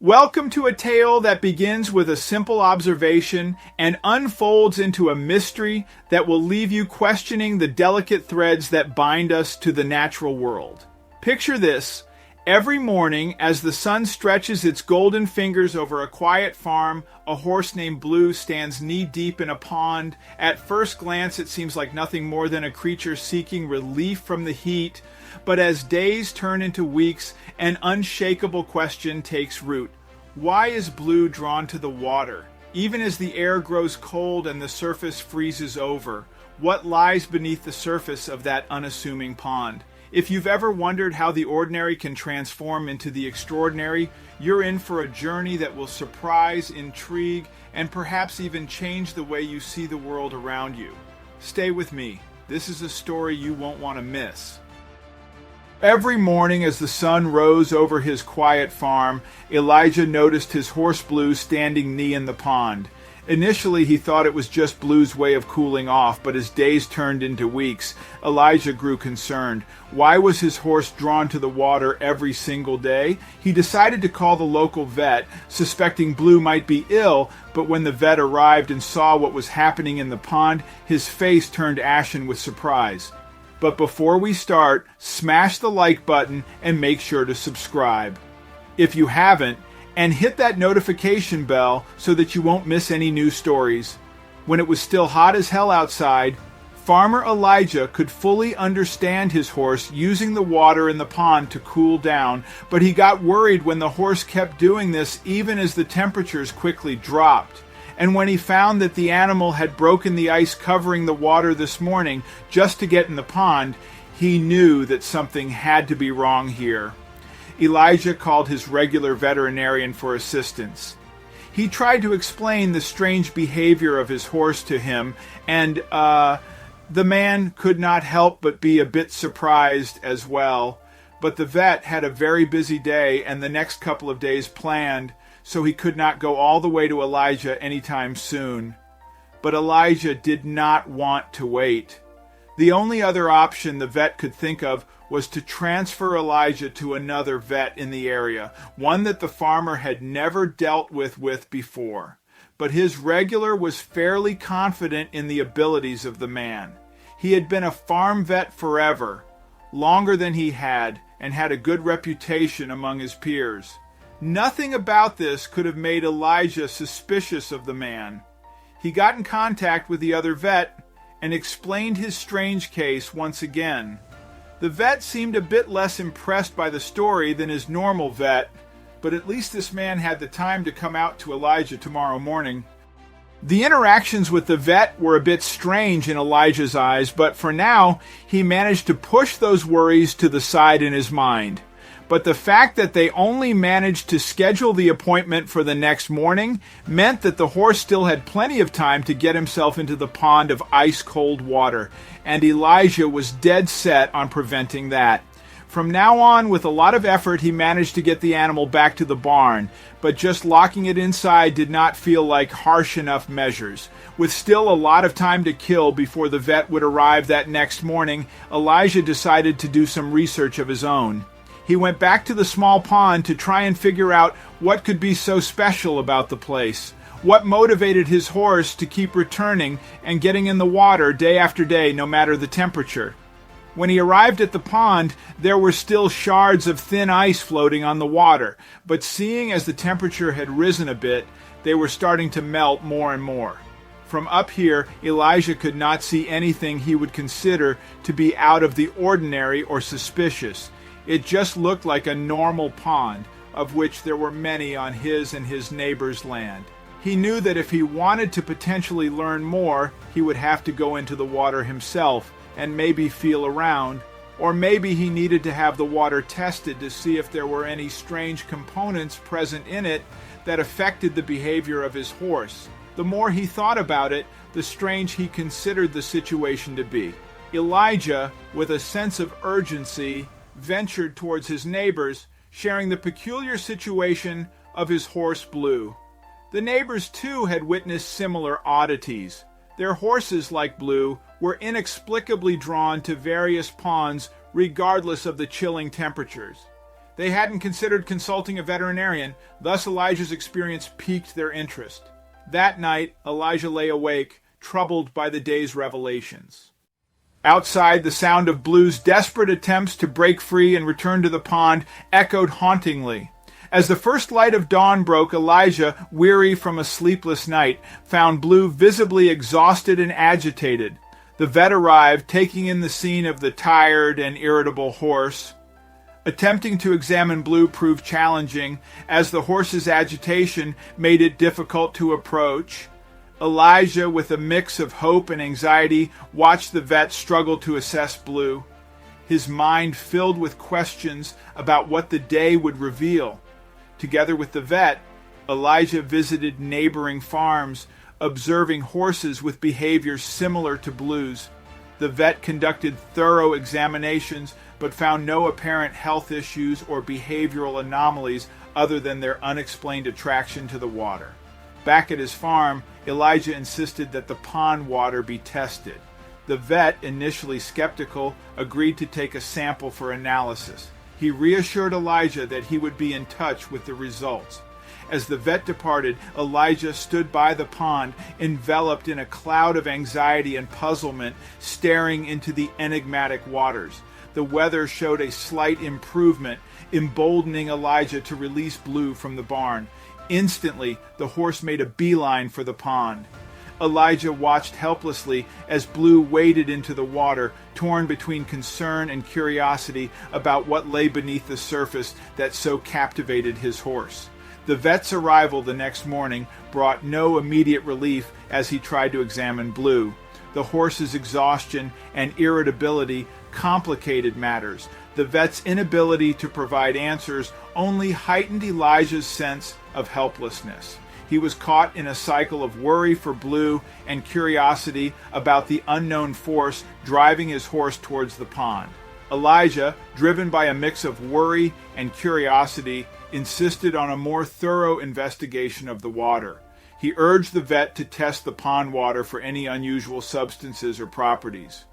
Welcome to a tale that begins with a simple observation and unfolds into a mystery that will leave you questioning the delicate threads that bind us to the natural world. Picture this. Every morning, as the sun stretches its golden fingers over a quiet farm, a horse named Blue stands knee-deep in a pond. At first glance, it seems like nothing more than a creature seeking relief from the heat. But as days turn into weeks, an unshakable question takes root. Why is Blue drawn to the water? Even as the air grows cold and the surface freezes over, what lies beneath the surface of that unassuming pond? If you've ever wondered how the ordinary can transform into the extraordinary, you're in for a journey that will surprise, intrigue, and perhaps even change the way you see the world around you. Stay with me. This is a story you won't want to miss. Every morning as the sun rose over his quiet farm, Elijah noticed his horse Blue standing knee in the pond. Initially, he thought it was just Blue's way of cooling off, but as days turned into weeks, Elijah grew concerned. Why was his horse drawn to the water every single day? He decided to call the local vet, suspecting Blue might be ill, but when the vet arrived and saw what was happening in the pond, his face turned ashen with surprise. But before we start, smash the like button and make sure to subscribe if you haven't, and hit that notification bell so that you won't miss any new stories. When it was still hot as hell outside, Farmer Elijah could fully understand his horse using the water in the pond to cool down, but he got worried when the horse kept doing this even as the temperatures quickly dropped. And when he found that the animal had broken the ice covering the water this morning just to get in the pond, he knew that something had to be wrong here. Elijah called his regular veterinarian for assistance. He tried to explain the strange behavior of his horse to him, and the man could not help but be a bit surprised as well. But the vet had a very busy day and the next couple of days planned, so he could not go all the way to Elijah anytime soon. But Elijah did not want to wait. The only other option the vet could think of was to transfer Elijah to another vet in the area, one that the farmer had never dealt with before. But his regular was fairly confident in the abilities of the man. He had been a farm vet forever, longer than he had, and had a good reputation among his peers. Nothing about this could have made Elijah suspicious of the man. He got in contact with the other vet and explained his strange case once again. The vet seemed a bit less impressed by the story than his normal vet, but at least this man had the time to come out to Elijah tomorrow morning. The interactions with the vet were a bit strange in Elijah's eyes, but for now, he managed to push those worries to the side in his mind. But the fact that they only managed to schedule the appointment for the next morning meant that the horse still had plenty of time to get himself into the pond of ice-cold water, and Elijah was dead set on preventing that. From now on, with a lot of effort, he managed to get the animal back to the barn, but just locking it inside did not feel like harsh enough measures. With still a lot of time to kill before the vet would arrive that next morning, Elijah decided to do some research of his own. He went back to the small pond to try and figure out what could be so special about the place. What motivated his horse to keep returning and getting in the water day after day, no matter the temperature. When he arrived at the pond, there were still shards of thin ice floating on the water, but seeing as the temperature had risen a bit, they were starting to melt more and more. From up here, Elijah could not see anything he would consider to be out of the ordinary or suspicious. It just looked like a normal pond, of which there were many on his and his neighbor's land. He knew that if he wanted to potentially learn more, he would have to go into the water himself and maybe feel around, or maybe he needed to have the water tested to see if there were any strange components present in it that affected the behavior of his horse. The more he thought about it, the strange he considered the situation to be. Elijah, with a sense of urgency, ventured towards his neighbors, sharing the peculiar situation of his horse Blue. The neighbors too had witnessed similar oddities. Their horses, like Blue, were inexplicably drawn to various ponds regardless of the chilling temperatures. They hadn't considered consulting a veterinarian, thus Elijah's experience piqued their interest. That night, Elijah lay awake, troubled by the day's revelations. Outside, the sound of Blue's desperate attempts to break free and return to the pond echoed hauntingly. As the first light of dawn broke, Elijah, weary from a sleepless night, found Blue visibly exhausted and agitated. The vet arrived, taking in the scene of the tired and irritable horse. Attempting to examine Blue proved challenging, as the horse's agitation made it difficult to approach. Elijah, with a mix of hope and anxiety, watched the vet struggle to assess Blue, his mind filled with questions about what the day would reveal. Together with the vet, Elijah visited neighboring farms, observing horses with behaviors similar to Blue's. The vet conducted thorough examinations, but found no apparent health issues or behavioral anomalies other than their unexplained attraction to the water. Back at his farm, Elijah insisted that the pond water be tested. The vet, initially skeptical, agreed to take a sample for analysis. He reassured Elijah that he would be in touch with the results. As the vet departed, Elijah stood by the pond, enveloped in a cloud of anxiety and puzzlement, staring into the enigmatic waters. The weather showed a slight improvement, emboldening Elijah to release Blue from the barn. Instantly, the horse made a beeline for the pond. Elijah watched helplessly as Blue waded into the water, torn between concern and curiosity about what lay beneath the surface that so captivated his horse. The vet's arrival the next morning brought no immediate relief as he tried to examine Blue. The horse's exhaustion and irritability complicated matters. The vet's inability to provide answers only heightened Elijah's sense of helplessness. He was caught in a cycle of worry for Blue and curiosity about the unknown force driving his horse towards the pond. Elijah, driven by a mix of worry and curiosity, insisted on a more thorough investigation of the water. He urged the vet to test the pond water for any unusual substances or properties.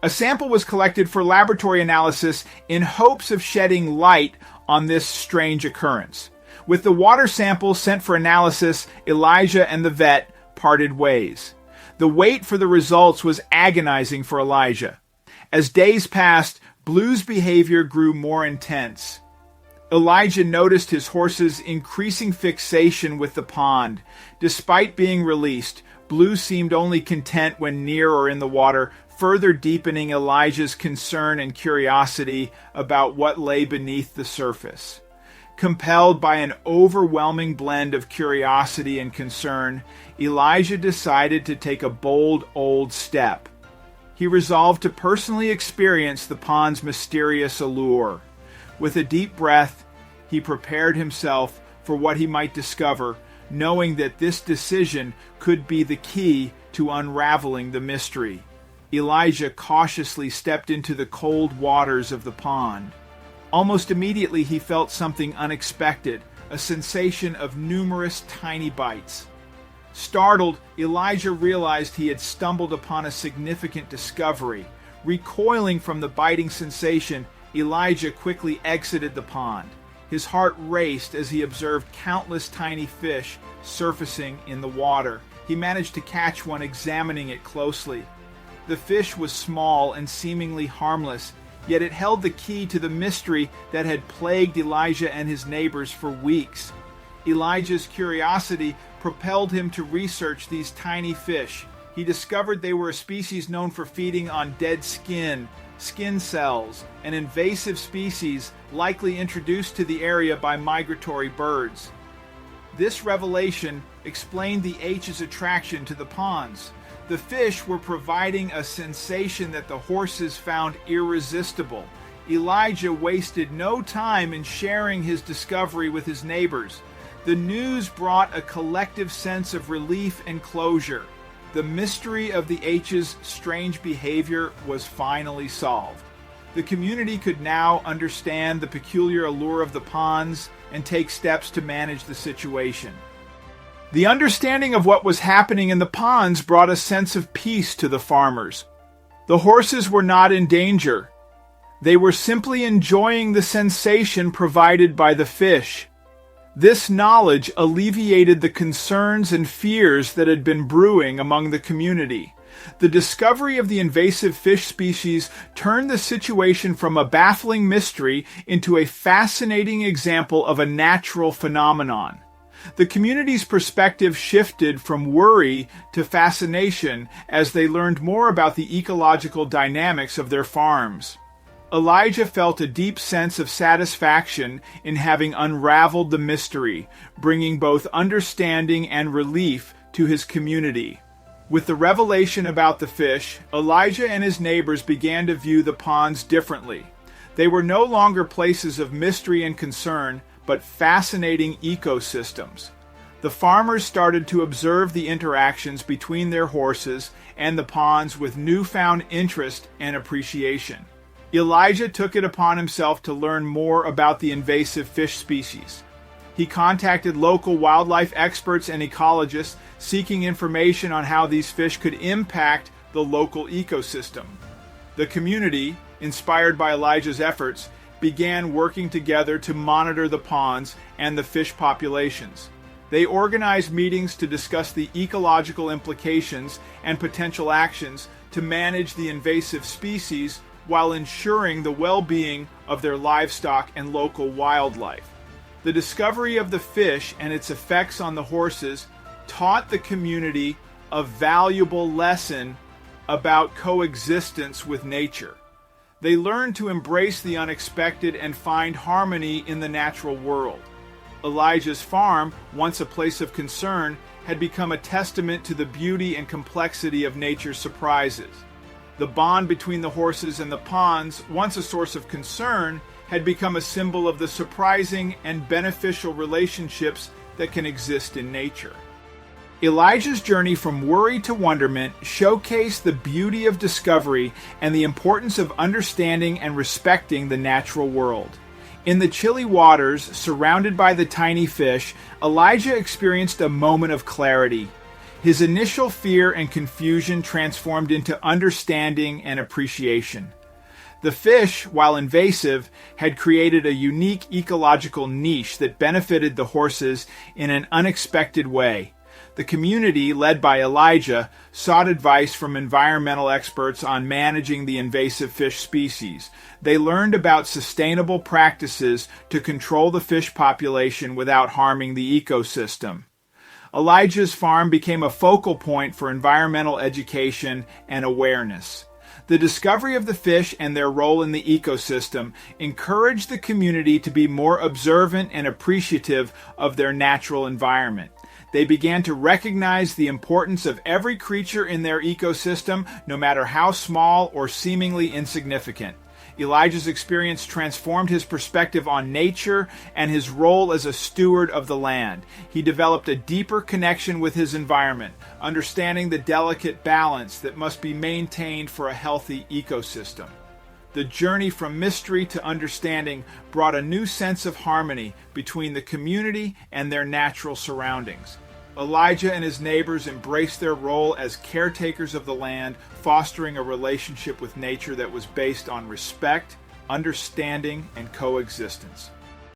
A sample was collected for laboratory analysis in hopes of shedding light on this strange occurrence. With the water sample sent for analysis, Elijah and the vet parted ways. The wait for the results was agonizing for Elijah. As days passed, Blue's behavior grew more intense. Elijah noticed his horse's increasing fixation with the pond. Despite being released, Blue seemed only content when near or in the water, further deepening Elijah's concern and curiosity about what lay beneath the surface. Compelled by an overwhelming blend of curiosity and concern, Elijah decided to take a bold old step. He resolved to personally experience the pond's mysterious allure. With a deep breath, he prepared himself for what he might discover, knowing that this decision could be the key to unraveling the mystery. Elijah cautiously stepped into the cold waters of the pond. Almost immediately he felt something unexpected, a sensation of numerous tiny bites. Startled, Elijah realized he had stumbled upon a significant discovery. Recoiling from the biting sensation, Elijah quickly exited the pond. His heart raced as he observed countless tiny fish surfacing in the water. He managed to catch one, examining it closely. The fish was small and seemingly harmless, yet it held the key to the mystery that had plagued Elijah and his neighbors for weeks. Elijah's curiosity propelled him to research these tiny fish. He discovered they were a species known for feeding on dead skin cells, an invasive species likely introduced to the area by migratory birds. This revelation explained the H's attraction to the ponds. The fish were providing a sensation that the horses found irresistible. Elijah wasted no time in sharing his discovery with his neighbors. The news brought a collective sense of relief and closure. The mystery of the H's strange behavior was finally solved. The community could now understand the peculiar allure of the ponds and take steps to manage the situation. The understanding of what was happening in the ponds brought a sense of peace to the farmers. The horses were not in danger. They were simply enjoying the sensation provided by the fish. This knowledge alleviated the concerns and fears that had been brewing among the community. The discovery of the invasive fish species turned the situation from a baffling mystery into a fascinating example of a natural phenomenon. The community's perspective shifted from worry to fascination as they learned more about the ecological dynamics of their farms. Elijah felt a deep sense of satisfaction in having unraveled the mystery, bringing both understanding and relief to his community. With the revelation about the fish, Elijah and his neighbors began to view the ponds differently. They were no longer places of mystery and concern, but fascinating ecosystems. The farmers started to observe the interactions between their horses and the ponds with newfound interest and appreciation. Elijah took it upon himself to learn more about the invasive fish species. He contacted local wildlife experts and ecologists seeking information on how these fish could impact the local ecosystem. The community, inspired by Elijah's efforts, began working together to monitor the ponds and the fish populations. They organized meetings to discuss the ecological implications and potential actions to manage the invasive species while ensuring the well-being of their livestock and local wildlife. The discovery of the fish and its effects on the horses taught the community a valuable lesson about coexistence with nature. They learned to embrace the unexpected and find harmony in the natural world. Elijah's farm, once a place of concern, had become a testament to the beauty and complexity of nature's surprises. The bond between the horses and the ponds, once a source of concern, had become a symbol of the surprising and beneficial relationships that can exist in nature. Elijah's journey from worry to wonderment showcased the beauty of discovery and the importance of understanding and respecting the natural world. In the chilly waters, surrounded by the tiny fish, Elijah experienced a moment of clarity. His initial fear and confusion transformed into understanding and appreciation. The fish, while invasive, had created a unique ecological niche that benefited the horses in an unexpected way. The community, led by Elijah, sought advice from environmental experts on managing the invasive fish species. They learned about sustainable practices to control the fish population without harming the ecosystem. Elijah's farm became a focal point for environmental education and awareness. The discovery of the fish and their role in the ecosystem encouraged the community to be more observant and appreciative of their natural environment. They began to recognize the importance of every creature in their ecosystem, no matter how small or seemingly insignificant. Elijah's experience transformed his perspective on nature and his role as a steward of the land. He developed a deeper connection with his environment, understanding the delicate balance that must be maintained for a healthy ecosystem. The journey from mystery to understanding brought a new sense of harmony between the community and their natural surroundings. Elijah and his neighbors embraced their role as caretakers of the land, fostering a relationship with nature that was based on respect, understanding, and coexistence.